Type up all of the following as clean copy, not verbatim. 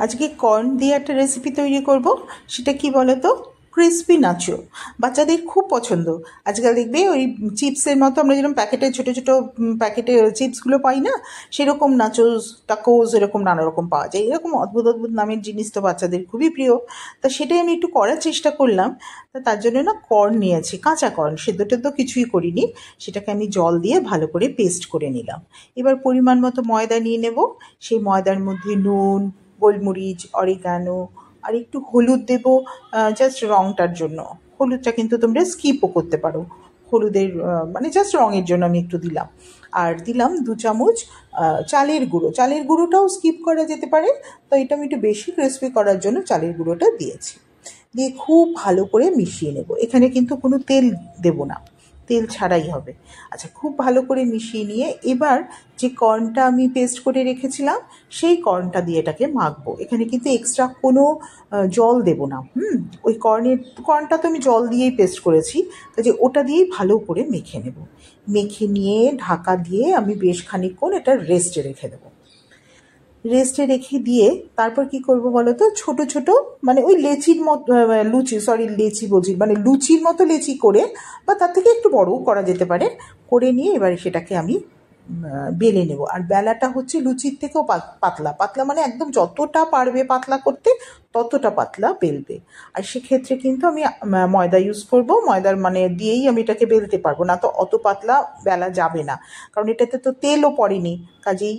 আজকে কর্ন দিয়ে একটা রেসিপি তৈরি করব। সেটা কি বলো তো? ক্রিসপি নাচো। বাচ্চাদের খুব পছন্দ। আজকাল দেখবে ওই চিপসের মতো আমরা যেরকম প্যাকেটে ছোটো ছোটো প্যাকেটে চিপসগুলো পাই না, সেরকম নাচোস টাকোস এরকম নানা রকম পাওয়া যায়। এরকম অদ্ভুত অদ্ভুত নামের জিনিস তো বাচ্চাদের খুবই প্রিয়। তা সেটাই আমি একটু করার চেষ্টা করলাম। তা তার জন্য না কর্ন নিয়েছি, কাঁচা কর্ন, সেদ্ধ টেদ্ধ কিছুই করিনি। সেটাকে আমি জল দিয়ে ভালো করে পেস্ট করে নিলাম। এবার পরিমাণ মতো ময়দা নিয়ে নেব। সেই ময়দার মধ্যে নুন, গোলমরিচ, অরিগানো আর একটু হলুদ দেব, জাস্ট রঙটার জন্য। হলুদটা কিন্তু তোমরা স্কিপও করতে পারো। হলুদের মানে জাস্ট রঙের জন্য আমি একটু দিলাম। আর দিলাম 2 চামচ চালের গুঁড়ো। চালের গুঁড়োটাও স্কিপ করা যেতে পারে, তো এটা আমি একটু বেশি ক্রিস্পি করার জন্য চালের গুঁড়োটা দিয়েছি। দিয়ে খুব ভালো করে মিশিয়ে নেব। এখানে কিন্তু কোনো তেল দেব না, তেল ছাড়াই হবে। আচ্ছা, খুব ভালো করে মিশিয়ে নিয়ে এবার যে কর্নটা আমি পেস্ট করে রেখেছিলাম সেই কর্নটা দিয়ে এটাকে মাখবো। এখানে কিন্তু এক্সট্রা কোনো জল দেব না। ওই কর্নটা তো আমি জল দিয়েই পেস্ট করেছি, কাজে ওটা দিয়েই ভালো করে মেখে নেব। মেখে নিয়ে ঢাকা দিয়ে আমি বেশ খানিকক্ষণ এটা রেস্টে রেখে দেবো। রেস্টে রেখে দিয়ে তারপর কি করব বলো তো? ছোট ছোট মানে ওই লেচির মতো, লেচি বলছি মানে লুচির মতো লেচি করে, বা তার থেকে একটু বড়ও করা যেতে পারে, করে নিয়ে এবারে সেটাকে আমি বেলে নেব। আর বেলাটা হচ্ছে লুচির থেকেও পাতলা পাতলা, মানে একদম যতটা পারবে পাতলা করতে ততটা পাতলা বেলবে। আর সেক্ষেত্রে কিন্তু আমি ময়দা ইউজ করব। ময়দার মানে দিয়েই আমি এটাকে বেলতে পারবো, না তো অত পাতলা বেলা যাবে না, কারণ এটাতে তো তেলও পড়েনি, কাজেই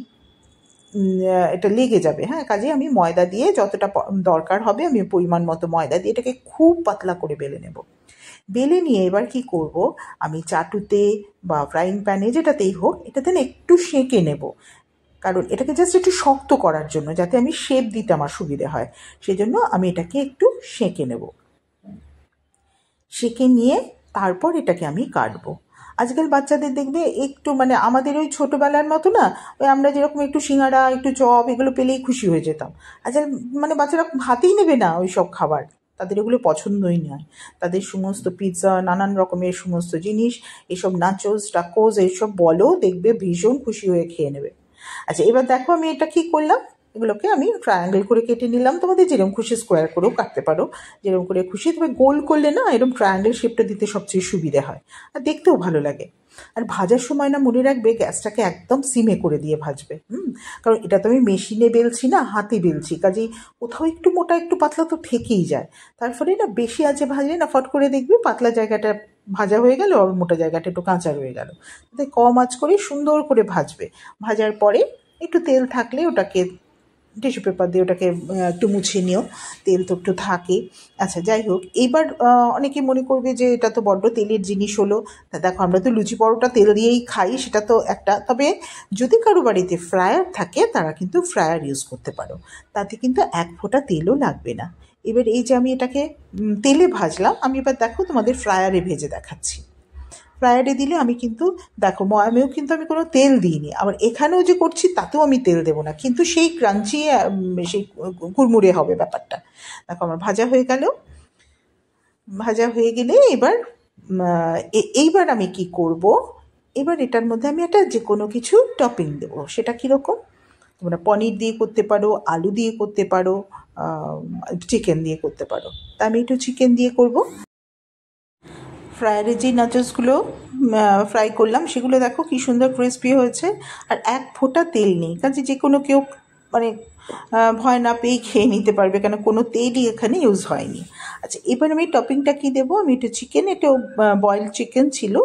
এটা লেগে যাবে। হ্যাঁ, কাজেই আমি ময়দা দিয়ে যতটা দরকার হবে আমি পরিমাণ মতো ময়দা দিয়ে এটাকে খুব পাতলা করে বেলে নেব। বেলে নিয়ে এবার কি করব, আমি চাটুতে বা ফ্রাইং প্যানে যেটাতেই হোক এটাতে না একটু সেঁকে নেব, কারণ এটাকে জাস্ট একটু শক্ত করার জন্য, যাতে আমি শেপ দিতে আমার সুবিধে হয়। সেজন্য আমি এটাকে একটু সেঁকে নেব। সেঁকে নিয়ে তারপর এটাকে আমি কাটবো। আজকাল বাচ্চাদের দেখবে একটু মানে আমাদের ওই ছোটোবেলার মতো না, ওই আমরা যেরকম একটু সিঙ্গাড়া একটু চপ এগুলো পেলেই খুশি হয়ে যেতাম। আজকাল মানে বাচ্চারা ভাতেই নেবে না ওই সব খাবার, তাদের এগুলো পছন্দই নয়। তাদের সমস্ত পিৎজা, নানান রকমের সমস্ত জিনিস, এসব নাচোস টাকোস এইসব বলো, দেখবে ভীষণ খুশি হয়ে খেয়ে নেবে। আচ্ছা, এবার দেখো আমি এটা কী করলাম। এগুলোকে আমি ট্রায়াঙ্গেল করে কেটে নিলাম। তোমাদের যেরকম খুশি স্কোয়ার করেও কাটতে পারো, যেরকম করে খুশি। তবে গোল করলে না এরকম ট্রায়াঙ্গেল শেপটা দিতে সবচেয়ে সুবিধে হয়, আর দেখতেও ভালো লাগে। আর ভাজার সময় না মনে রাখবে গ্যাসটাকে একদম সিমে করে দিয়ে ভাজবে। কারণ এটা তো আমি মেশিনে বেলছি না, হাতে বেলছি, কাজেই কোথাও একটু মোটা একটু পাতলা তো থেকেই যায়। তার ফলে না বেশি আঁচে ভাজলে না ফট করে দেখবে পাতলা জায়গাটা ভাজা হয়ে গেল আর মোটা জায়গাটা একটু কাঁচা রয়ে গেল। তাই কম আঁচ করে সুন্দর করে ভাজবে। ভাজার পরে একটু তেল থাকলে ওটাকে টিস্যু পেপার দিয়ে ওটাকে একটু মুছে নিও, তেল তো একটু থাকে। আচ্ছা, যাই হোক, এইবার অনেকে মনে করবে যে এটা তো বড্ড তেলের জিনিস হলো। তা দেখো, আমরা তো লুচি পরোটা তেল দিয়েই খাই, সেটা তো একটা। তবে যদি কারো বাড়িতে ফ্রায়ার থাকে তারা কিন্তু ফ্রায়ার ইউজ করতে পারো, তাতে কিন্তু এক ফোঁটা তেলও লাগবে না। এবার এই যে আমি এটাকে তেলে ভাজলাম, আমি এবার দেখো তোমাদের ফ্রায়ারে ভেজে দেখাচ্ছি। ফ্রায়ারে দিলে আমি কিন্তু দেখো ময়ামেও কিন্তু আমি কোনো তেল দিইনি, আবার এখানেও যে করছি তাতেও আমি তেল দেবো না, কিন্তু সেই ক্রাঞ্চি সেই কুড়মুড়ে হবে ব্যাপারটা। দেখো আমার ভাজা হয়ে গেল। ভাজা হয়ে গেলে এবার এইবার আমি কি করব, এবার এটার মধ্যে আমি একটা যে কোনো কিছু টপিং দেবো। সেটা কীরকম? তোমরা পনির দিয়ে করতে পারো, আলু দিয়ে করতে পারো, চিকেন দিয়ে করতে পারো। তা আমি একটু চিকেন দিয়ে করব। ফ্রায়ারে যে নাচোসগুলো ফ্রাই করলাম সেগুলো দেখো কি সুন্দর ক্রিস্পি হয়েছে, আর এক ফোঁটা তেল নেই, কাজে যে কোনো কেউ মানে ভয় না পেয়ে খেয়ে নিতে পারবে, কেন কোনো তেলই এখানে ইউজ হয়নি। আচ্ছা, এবার আমি টপিংটা কী দেবো, আমি একটু চিকেন, একটু বয়েলড চিকেন ছিল,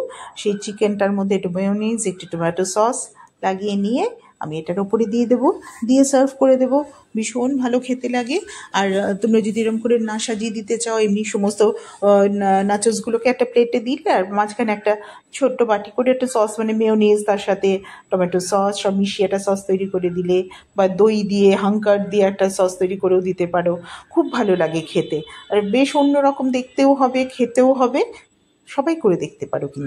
সেই চিকেনটার মধ্যে একটু মেয়োনিজ, একটু টমেটো সস লাগিয়ে নিয়ে আমি এটার ওপরে দিয়ে দেবো, দিয়ে সার্ভ করে দেবো। ভীষণ ভালো খেতে লাগে। আর তোমরা যদি এরকম করে না সাজিয়ে দিতে চাও, এমনি সমস্ত নাচোসগুলোকে একটা প্লেটে দিলে আর মাঝখানে একটা ছোট্ট বাটি করে একটা সস, মানে মেয়োনিজ তার সাথে টমেটো সস সব মিশিয়ে একটা সস তৈরি করে দিলে, বা দই দিয়ে হাঙ্কার দিয়ে একটা সস তৈরি করেও দিতে পারো। খুব ভালো লাগে খেতে, আর বেশ অন্যরকম দেখতেও হবে, খেতেও হবে। সবাই করে দেখতে পারো কিন্তু।